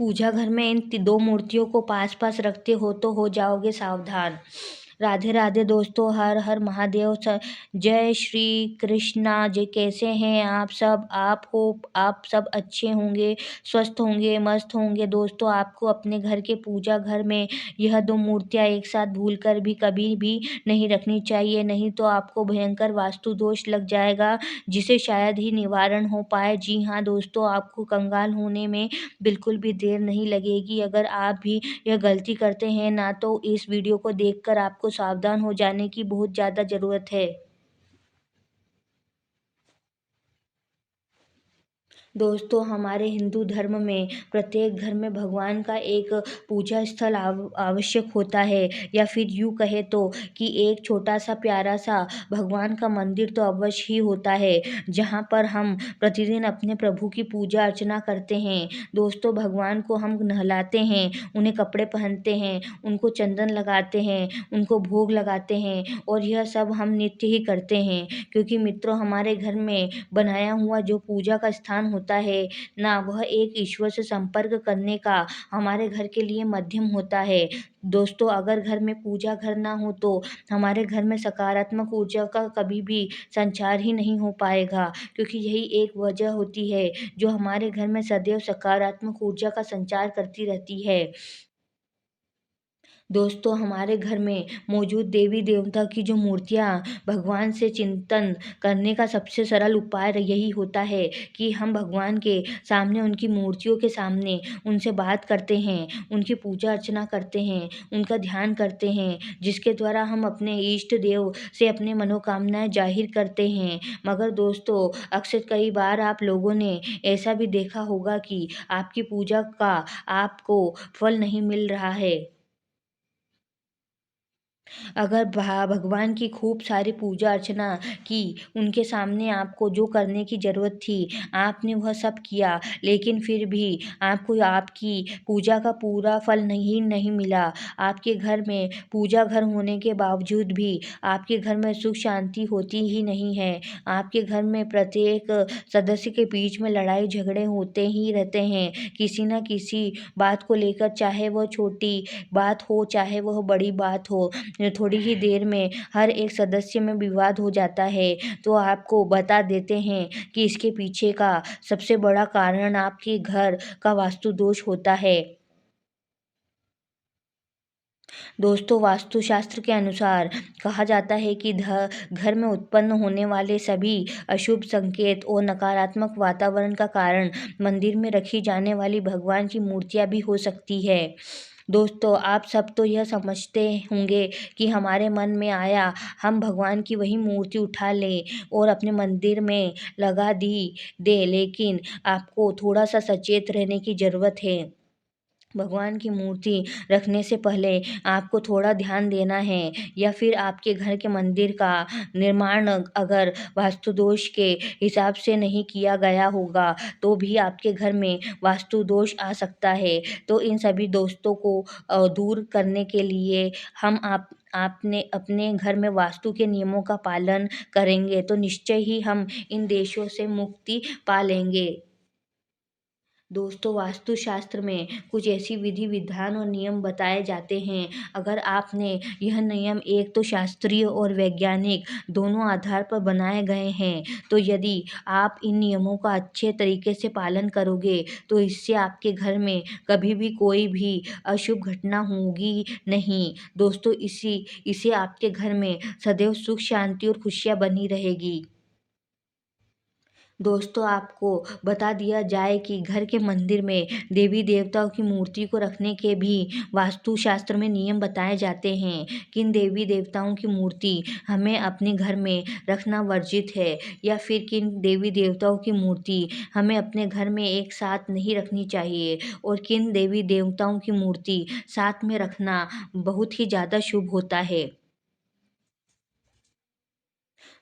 पूजा घर में इन दो मूर्तियों को पास पास रखते हो तो हो जाओगे सावधान। राधे राधे दोस्तों, हर हर महादेव। जय श्री कृष्णा जी। कैसे हैं आप सब? आप हो आप सब अच्छे होंगे, स्वस्थ होंगे, मस्त होंगे। दोस्तों, आपको अपने घर के पूजा घर में यह दो मूर्तियां एक साथ भूलकर भी कभी भी नहीं रखनी चाहिए, नहीं तो आपको भयंकर वास्तु दोष लग जाएगा, जिसे शायद ही निवारण हो पाए। जी हाँ दोस्तों, आपको कंगाल होने में बिल्कुल भी देर नहीं लगेगी। अगर आप भी यह गलती करते हैं ना, तो इस वीडियो को देखकर आपको सावधान हो जाने की बहुत ज़्यादा ज़रूरत है। दोस्तों, हमारे हिंदू धर्म में प्रत्येक घर में भगवान का एक पूजा स्थल आवश्यक होता है, या फिर यूँ कहे तो कि एक छोटा सा प्यारा सा भगवान का मंदिर तो अवश्य ही होता है, जहाँ पर हम प्रतिदिन अपने प्रभु की पूजा अर्चना करते हैं। दोस्तों, भगवान को हम नहलाते हैं, उन्हें कपड़े पहनते हैं, उनको चंदन लगाते हैं, उनको भोग लगाते हैं, और यह सब हम नित्य ही करते हैं, क्योंकि मित्रों, हमारे घर में बनाया हुआ जो पूजा का स्थान होता है ना, वह एक ईश्वर से संपर्क करने का हमारे घर के लिए माध्यम होता है। दोस्तों, अगर घर में पूजा घर ना हो तो हमारे घर में सकारात्मक ऊर्जा का कभी भी संचार ही नहीं हो पाएगा, क्योंकि यही एक वजह होती है जो हमारे घर में सदैव सकारात्मक ऊर्जा का संचार करती रहती है। दोस्तों, हमारे घर में मौजूद देवी देवता की जो मूर्तियाँ, भगवान से चिंतन करने का सबसे सरल उपाय यही होता है कि हम भगवान के सामने, उनकी मूर्तियों के सामने उनसे बात करते हैं, उनकी पूजा अर्चना करते हैं, उनका ध्यान करते हैं, जिसके द्वारा हम अपने इष्ट देव से अपनी मनोकामनाएं जाहिर करते हैं। मगर दोस्तों, अक्सर कई बार आप लोगों ने ऐसा भी देखा होगा कि आपकी पूजा का आपको फल नहीं मिल रहा है। अगर भगवान की खूब सारी पूजा अर्चना की, उनके सामने आपको जो करने की ज़रूरत थी, आपने वह सब किया, लेकिन फिर भी आपको आपकी पूजा का पूरा फल नहीं मिला। आपके घर में पूजा घर होने के बावजूद भी आपके घर में सुख शांति होती ही नहीं है। आपके घर में प्रत्येक सदस्य के बीच में लड़ाई झगड़े होते ही रहते हैं, किसी न किसी बात को लेकर, चाहे वह छोटी बात हो, चाहे वह बड़ी बात हो। थोड़ी ही देर में हर एक सदस्य में विवाद हो जाता है। तो आपको बता देते हैं कि इसके पीछे का सबसे बड़ा कारण आपके घर का वास्तु दोष होता है। दोस्तों, वास्तुशास्त्र के अनुसार कहा जाता है कि घर में उत्पन्न होने वाले सभी अशुभ संकेत और नकारात्मक वातावरण का कारण मंदिर में रखी जाने वाली भगवान की मूर्तियाँ भी हो सकती है। दोस्तों, आप सब तो यह समझते होंगे कि हमारे मन में आया हम भगवान की वही मूर्ति उठा लें और अपने मंदिर में लगा दी दे, लेकिन आपको थोड़ा सा सचेत रहने की ज़रूरत है। भगवान की मूर्ति रखने से पहले आपको थोड़ा ध्यान देना है, या फिर आपके घर के मंदिर का निर्माण अगर वास्तु दोष के हिसाब से नहीं किया गया होगा, तो भी आपके घर में वास्तु दोष आ सकता है। तो इन सभी दोस्तों को दूर करने के लिए हम आपने अपने घर में वास्तु के नियमों का पालन करेंगे, तो निश्चय ही हम इन देशों से मुक्ति पा लेंगे। दोस्तों, वास्तुशास्त्र में कुछ ऐसी विधि विधान और नियम बताए जाते हैं। अगर आपने यह नियम एक तो शास्त्रीय और वैज्ञानिक दोनों आधार पर बनाए गए हैं, तो यदि आप इन नियमों का अच्छे तरीके से पालन करोगे, तो इससे आपके घर में कभी भी कोई भी अशुभ घटना होगी नहीं। दोस्तों, इसे आपके घर में सदैव सुख शांति और खुशियाँ बनी रहेगी। दोस्तों, आपको बता दिया जाए कि घर के मंदिर में देवी देवताओं की मूर्ति को रखने के भी वास्तुशास्त्र में नियम बताए जाते हैं। किन देवी देवताओं की मूर्ति हमें अपने घर में रखना वर्जित है, या फिर किन देवी देवताओं की मूर्ति हमें अपने घर में एक साथ नहीं रखनी चाहिए, और किन देवी देवताओं की मूर्ति साथ में रखना बहुत ही ज़्यादा शुभ होता है।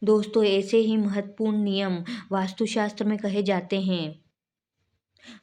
दोस्तों, ऐसे ही महत्वपूर्ण नियम वास्तुशास्त्र में कहे जाते हैं।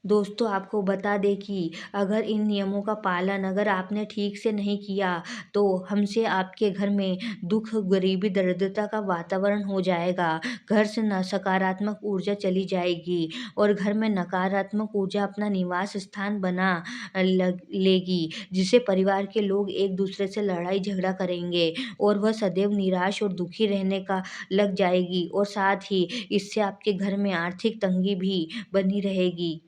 दोस्तों आपको बता दें कि अगर इन नियमों का पालन अगर आपने ठीक से नहीं किया तो हमसे आपके घर में दुख, गरीबी, दरिद्रता का वातावरण हो जाएगा। घर से न सकारात्मक ऊर्जा चली जाएगी और घर में नकारात्मक ऊर्जा अपना निवास स्थान बना लग लेगी, जिससे परिवार के लोग एक दूसरे से लड़ाई झगड़ा करेंगे और वह सदैव निराश और दुखी रहने का लग जाएगी और साथ ही इससे आपके घर में आर्थिक तंगी भी बनी रहेगी।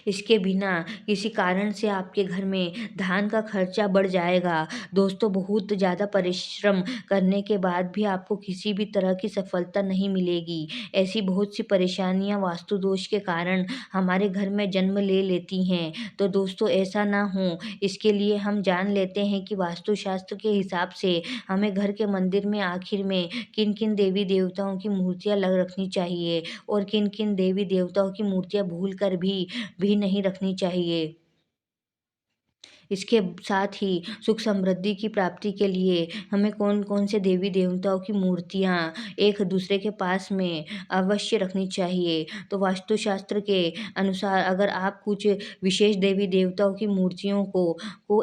इसके बिना किसी कारण से आपके घर में धान का खर्चा बढ़ जाएगा। दोस्तों बहुत ज़्यादा परिश्रम करने के बाद भी आपको किसी भी तरह की सफलता नहीं मिलेगी। ऐसी बहुत सी परेशानियाँ वास्तु दोष के कारण हमारे घर में जन्म ले लेती हैं। तो दोस्तों ऐसा ना हो, इसके लिए हम जान लेते हैं कि वास्तु शास्त्र के हिसाब से हमें घर के मंदिर में आखिर में किन-किन देवी-देवताओं की मूर्तियाँ रखनी चाहिए और किन-किन देवी-देवताओं की मूर्तियाँ भूल कर भी नहीं रखनी चाहिए। इसके साथ ही सुख समृद्धि की प्राप्ति के लिए हमें कौन-कौन से देवी-देवताओं की मूर्तियाँ एक दूसरे के पास में अवश्य रखनी चाहिए। तो वास्तुशास्त्र के अनुसार अगर आप कुछ विशेष देवी-देवताओं की मूर्तियों को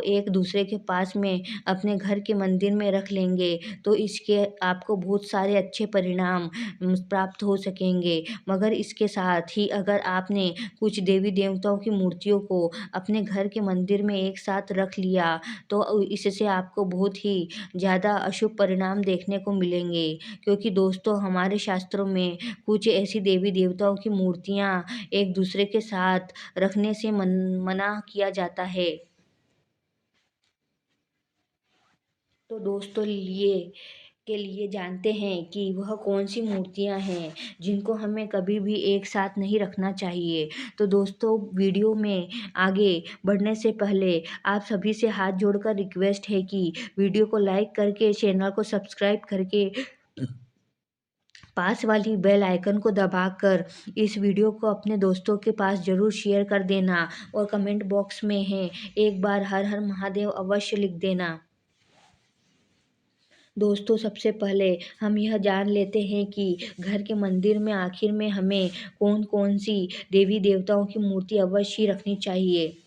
एक दूसरे के पास में अपने घर के मंदिर में रख लेंगे, तो इसके आपको बहुत सारे अच्छे परिणाम प्राप्त हो सकेंगे। मगर इसके साथ ही अगर आपने कुछ देवी-देवताओं की मूर्तियों को अपने घर के मंदिर में एक साथ रख लिया, तो इससे आपको बहुत ही ज़्यादा अशुभ परिणाम देखने को मिलेंगे। क्योंकि दोस्तों हमारे शास्त्रों में कुछ ऐसी देवी-देवताओं की मूर्तियाँ एक दूसरे के साथ रखने से मना किया जाता है। तो दोस्तों लिए जानते हैं कि वह कौन-सी मूर्तियाँ हैं, जिनको हमें कभी भी एक साथ नहीं रखना चाहिए। तो दोस्तों वीडियो में आगे बढ़ने से पहले आप सभी से हाथ जोड़कर रिक्वेस्ट है कि वीडियो को लाइक करके, चैनल को सब्सक्राइब करके, पास वाली बेल आइकन को दबाकर इस वीडियो को अपने दोस्तों के पास ज़रूर शेयर कर देना और कमेंट बॉक्स में है एक बार हर हर महादेव अवश्य लिख देना। दोस्तों सबसे पहले हम यह जान लेते हैं कि घर के मंदिर में आखिर में हमें कौन-कौन सी देवी-देवताओं की मूर्ति अवश्य रखनी चाहिए।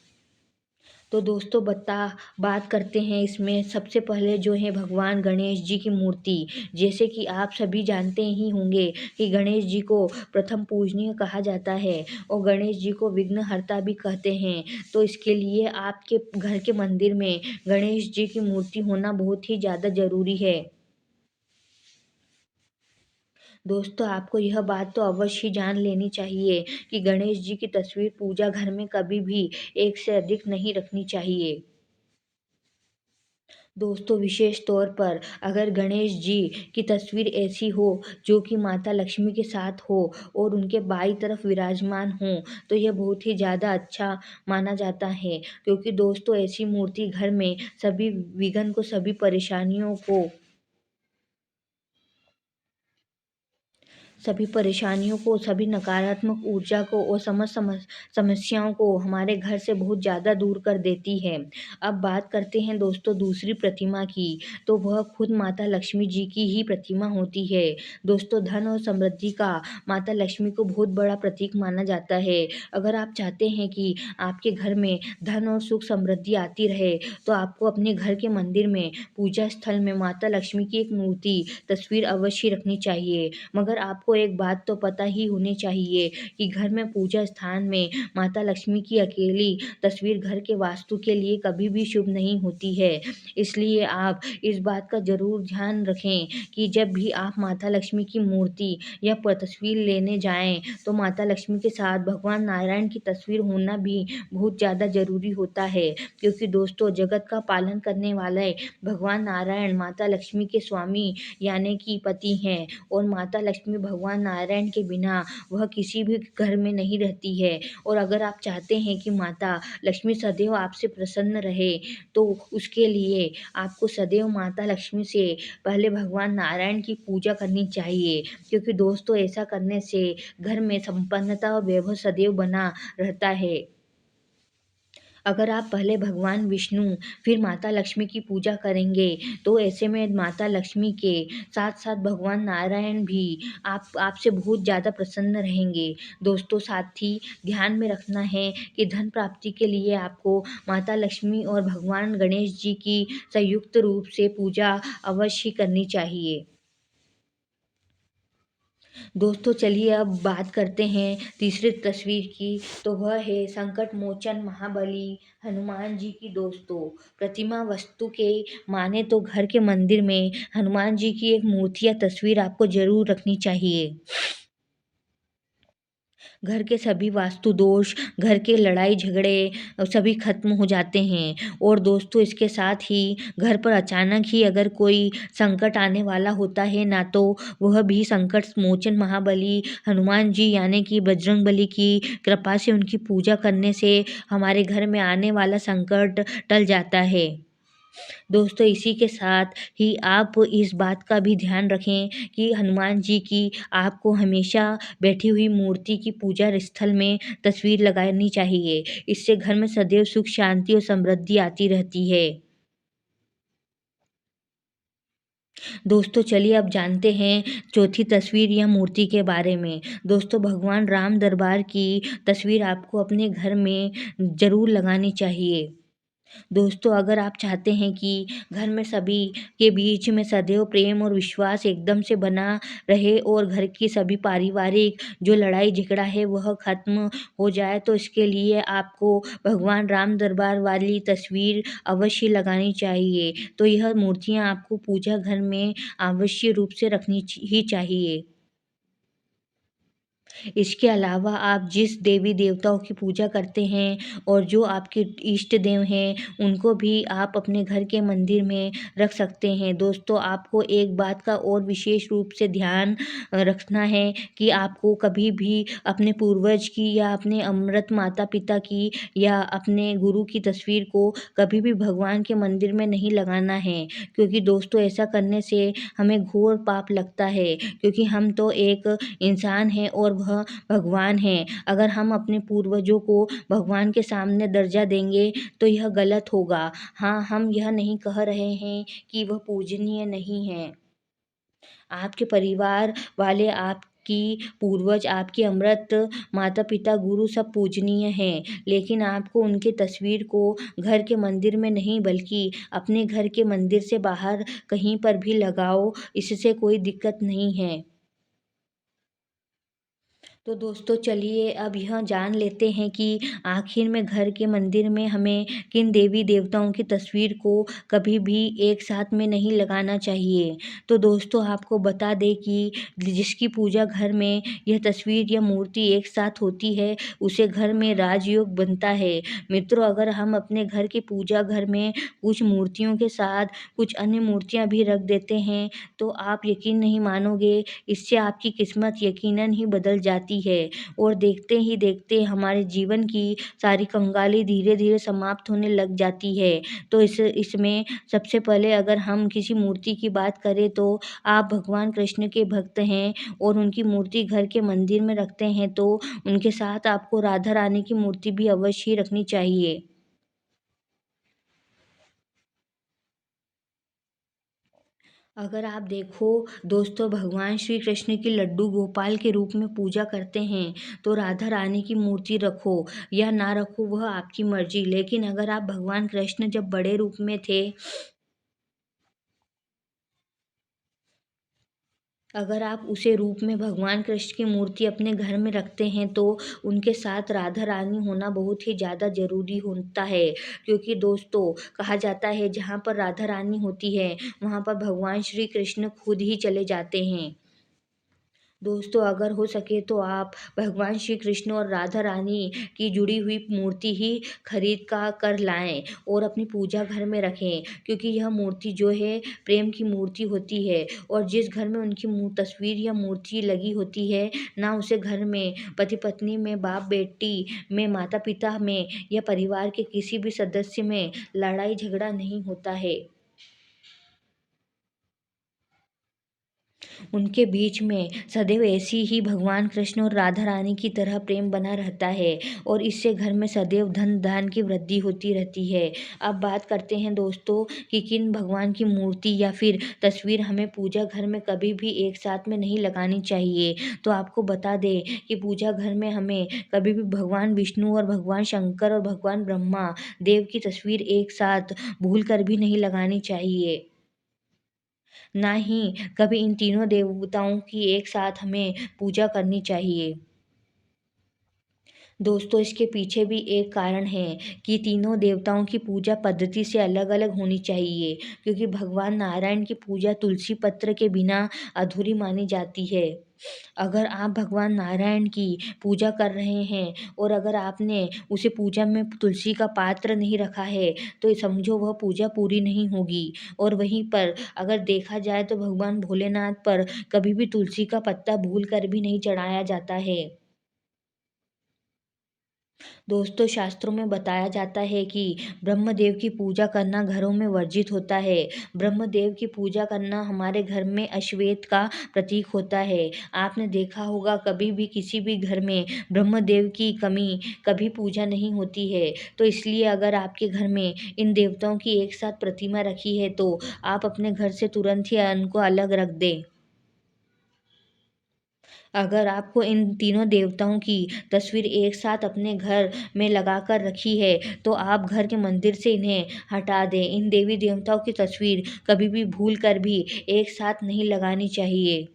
तो दोस्तों बात करते हैं इसमें सबसे पहले जो है भगवान गणेश जी की मूर्ति। जैसे कि आप सभी जानते ही होंगे कि गणेश जी को प्रथम पूजनीय कहा जाता है और गणेश जी को विघ्नहर्ता भी कहते हैं। तो इसके लिए आपके घर के मंदिर में गणेश जी की मूर्ति होना बहुत ही ज़्यादा ज़रूरी है। दोस्तों आपको यह बात तो अवश्य जान लेनी चाहिए कि गणेश जी की तस्वीर पूजा घर में कभी भी एक से अधिक नहीं रखनी चाहिए। दोस्तों विशेष तौर पर अगर गणेश जी की तस्वीर ऐसी हो जो कि माता लक्ष्मी के साथ हो और उनके बाईं तरफ विराजमान हो, तो यह बहुत ही ज़्यादा अच्छा माना जाता है। क्योंकि दोस्तों ऐसी मूर्ति घर में सभी परेशानियों को सभी नकारात्मक ऊर्जा को और समस्याओं को हमारे घर से बहुत ज़्यादा दूर कर देती है। अब बात करते हैं दोस्तों दूसरी प्रतिमा की, तो वह खुद माता लक्ष्मी जी की ही प्रतिमा होती है। दोस्तों धन और समृद्धि का माता लक्ष्मी को बहुत बड़ा प्रतीक माना जाता है। अगर आप चाहते हैं कि आपके घर में धन और सुख समृद्धि आती रहे, तो आपको अपने घर के मंदिर में पूजा स्थल में माता लक्ष्मी की एक मूर्ति तस्वीर अवश्य रखनी चाहिए। मगर आपको एक बात तो पता ही होनी चाहिए कि घर में पूजा स्थान में माता लक्ष्मी की अकेली तस्वीर घर के वास्तु के लिए कभी भी शुभ नहीं होती है। इसलिए आप इस बात का ज़रूर ध्यान रखें कि जब भी आप माता लक्ष्मी की मूर्ति या तस्वीर लेने जाएँ, तो माता लक्ष्मी के साथ भगवान नारायण की तस्वीर होना भी बहुत ज़्यादा ज़रूरी होता है। क्योंकि दोस्तों जगत का पालन करने वाले भगवान नारायण माता लक्ष्मी के स्वामी यानी कि पति हैं और माता लक्ष्मी भगवान नारायण के बिना वह किसी भी घर में नहीं रहती है। और अगर आप चाहते हैं कि माता लक्ष्मी सदैव आपसे प्रसन्न रहे, तो उसके लिए आपको सदैव माता लक्ष्मी से पहले भगवान नारायण की पूजा करनी चाहिए। क्योंकि दोस्तों ऐसा करने से घर में संपन्नता और वैभव सदैव बना रहता है। अगर आप पहले भगवान विष्णु फिर माता लक्ष्मी की पूजा करेंगे तो ऐसे में माता लक्ष्मी के साथ साथ भगवान नारायण भी आप आपसे बहुत ज़्यादा प्रसन्न रहेंगे। दोस्तों, साथ ही ध्यान में रखना है कि धन प्राप्ति के लिए आपको माता लक्ष्मी और भगवान गणेश जी की संयुक्त रूप से पूजा अवश्य करनी चाहिए। दोस्तों, चलिए अब बात करते हैं तीसरी तस्वीर की। तो वह है संकट मोचन महाबली हनुमान जी की। दोस्तों, प्रतिमा वस्तु के माने तो घर के मंदिर में हनुमान जी की एक मूर्ति या तस्वीर आपको जरूर रखनी चाहिए। घर के सभी वास्तु दोष, घर के लड़ाई झगड़े सभी खत्म हो जाते हैं। और दोस्तों, इसके साथ ही घर पर अचानक ही अगर कोई संकट आने वाला होता है ना, तो वह भी संकट मोचन महाबली हनुमान जी यानी कि बजरंगबली की कृपा से उनकी पूजा करने से हमारे घर में आने वाला संकट टल जाता है। दोस्तों, इसी के साथ ही आप इस बात का भी ध्यान रखें कि हनुमान जी की आपको हमेशा बैठी हुई मूर्ति की पूजा स्थल में तस्वीर लगानी चाहिए। इससे घर में सदैव सुख शांति और समृद्धि आती रहती है। दोस्तों, चलिए अब जानते हैं चौथी तस्वीर या मूर्ति के बारे में। दोस्तों, भगवान राम दरबार की तस्वीर आपको अपने घर में ज़रूर लगानी चाहिए। दोस्तों, अगर आप चाहते हैं कि घर में सभी के बीच में सदैव प्रेम और विश्वास एकदम से बना रहे और घर की सभी पारिवारिक जो लड़ाई झगड़ा है वह खत्म हो जाए, तो इसके लिए आपको भगवान राम दरबार वाली तस्वीर अवश्य लगानी चाहिए। तो यह मूर्तियाँ आपको पूजा घर में अवश्य रूप से रखनी ही चाहिए। इसके अलावा आप जिस देवी देवताओं की पूजा करते हैं और जो आपके इष्ट देव हैं, उनको भी आप अपने घर के मंदिर में रख सकते हैं। दोस्तों, आपको एक बात का और विशेष रूप से ध्यान रखना है कि आपको कभी भी अपने पूर्वज की या अपने अमृत माता पिता की या अपने गुरु की तस्वीर को कभी भी भगवान के मंदिर में नहीं लगाना है। क्योंकि दोस्तों, ऐसा करने से हमें घोर पाप लगता है, क्योंकि हम तो एक इंसान हैं और वह भगवान हैं। अगर हम अपने पूर्वजों को भगवान के सामने दर्जा देंगे तो यह गलत होगा। हाँ, हम यह नहीं कह रहे हैं कि वह पूजनीय नहीं हैं। आपके परिवार वाले, आपकी पूर्वज, आपके अमृत माता-पिता, गुरु सब पूजनीय हैं, लेकिन आपको उनके तस्वीर को घर के मंदिर में नहीं बल्कि अपने घर के मंदिर से बाहर कहीं पर भी लगाओ, इससे कोई दिक्कत नहीं है। तो दोस्तों, चलिए अब यह जान लेते हैं कि आखिर में घर के मंदिर में हमें किन देवी देवताओं की तस्वीर को कभी भी एक साथ में नहीं लगाना चाहिए। तो दोस्तों, आपको बता दें कि जिसकी पूजा घर में यह तस्वीर या मूर्ति एक साथ होती है उसे घर में राजयोग बनता है। मित्रों, अगर हम अपने घर की पूजा घर में कुछ मूर्तियों के साथ कुछ अन्य मूर्तियाँ भी रख देते हैं तो आप यकीन नहीं मानोगे, इससे आपकी किस्मत यकीनन ही बदल जाती है और देखते ही देखते हमारे जीवन की सारी कंगाली धीरे-धीरे समाप्त होने लग जाती है। तो इसमें सबसे पहले अगर हम किसी मूर्ति की बात करें तो आप भगवान कृष्ण के भक्त हैं और उनकी मूर्ति घर के मंदिर में रखते हैं तो उनके साथ आपको राधा रानी की मूर्ति भी अवश्य ही रखनी चाहिए। अगर आप देखो दोस्तों, भगवान श्री कृष्ण की लड्डू गोपाल के रूप में पूजा करते हैं तो राधा रानी की मूर्ति रखो या ना रखो वह आपकी मर्जी। लेकिन अगर आप भगवान कृष्ण जब बड़े रूप में थे, अगर आप उसे रूप में भगवान कृष्ण की मूर्ति अपने घर में रखते हैं तो उनके साथ राधा रानी होना बहुत ही ज़्यादा ज़रूरी होता है। क्योंकि दोस्तों, कहा जाता है जहाँ पर राधा रानी होती है वहाँ पर भगवान श्री कृष्ण खुद ही चले जाते हैं। दोस्तों, अगर हो सके तो आप भगवान श्री कृष्ण और राधा रानी की जुड़ी हुई मूर्ति ही खरीद का कर लाएँ और अपनी पूजा घर में रखें, क्योंकि यह मूर्ति जो है प्रेम की मूर्ति होती है और जिस घर में उनकी तस्वीर या मूर्ति लगी होती है, ना उसे घर में पति-पत्नी में, बाप-बेटी में, माता-पिता में या परिवार के किसी भी सदस्य में लड़ाई झगड़ा नहीं होता है। उनके बीच में सदैव ऐसी ही भगवान कृष्ण और राधा रानी की तरह प्रेम बना रहता है और इससे घर में सदैव धन धान की वृद्धि होती रहती है। अब बात करते हैं दोस्तों कि किन भगवान की मूर्ति या फिर तस्वीर हमें पूजा घर में कभी भी एक साथ में नहीं लगानी चाहिए। तो आपको बता दें कि पूजा घर में हमें कभी भी भगवान विष्णु और भगवान शंकर और भगवान ब्रह्मा देव की तस्वीर एक साथ भूल कर भी नहीं लगानी चाहिए। ना ही कभी इन तीनों देवताओं की एक साथ हमें पूजा करनी चाहिए। दोस्तों इसके पीछे भी एक कारण है कि तीनों देवताओं की पूजा पद्धति से अलग-अलग होनी चाहिए, क्योंकि भगवान नारायण की पूजा तुलसी पत्र के बिना अधूरी मानी जाती है। अगर आप भगवान नारायण की पूजा कर रहे हैं और अगर आपने उसे पूजा में तुलसी का पात्र नहीं रखा है, तो समझो वह पूजा पूरी नहीं होगी। और वहीं पर अगर देखा जाए तो भगवान भोलेनाथ पर कभी भी तुलसी का पत्ता भूल कर भी नहीं चढ़ाया जाता है। दोस्तों शास्त्रों में बताया जाता है कि ब्रह्मदेव की पूजा करना घरों में वर्जित होता है। ब्रह्मदेव की पूजा करना हमारे घर में अश्वेत का प्रतीक होता है। आपने देखा होगा कभी भी किसी भी घर में ब्रह्मदेव की कमी कभी पूजा नहीं होती है। तो इसलिए अगर आपके घर में इन देवताओं की एक साथ प्रतिमा रखी है तो आप अपने घर से तुरंत ही उनको अलग रख दें। अगर आपको इन तीनों देवताओं की तस्वीर एक साथ अपने घर में लगा कर रखी है, तो आप घर के मंदिर से इन्हें हटा दें। इन देवी देवताओं की तस्वीर कभी भी भूल कर भी एक साथ नहीं लगानी चाहिए।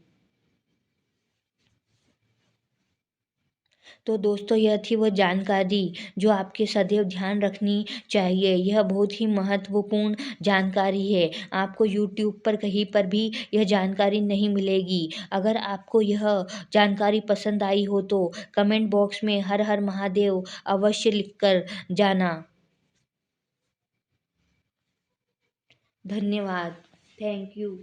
तो दोस्तों यह थी वो जानकारी जो आपके सदैव ध्यान रखनी चाहिए। यह बहुत ही महत्वपूर्ण जानकारी है। आपको यूट्यूब पर कहीं पर भी यह जानकारी नहीं मिलेगी। अगर आपको यह जानकारी पसंद आई हो तो कमेंट बॉक्स में हर हर महादेव अवश्य लिख कर जाना। धन्यवाद। Thank you.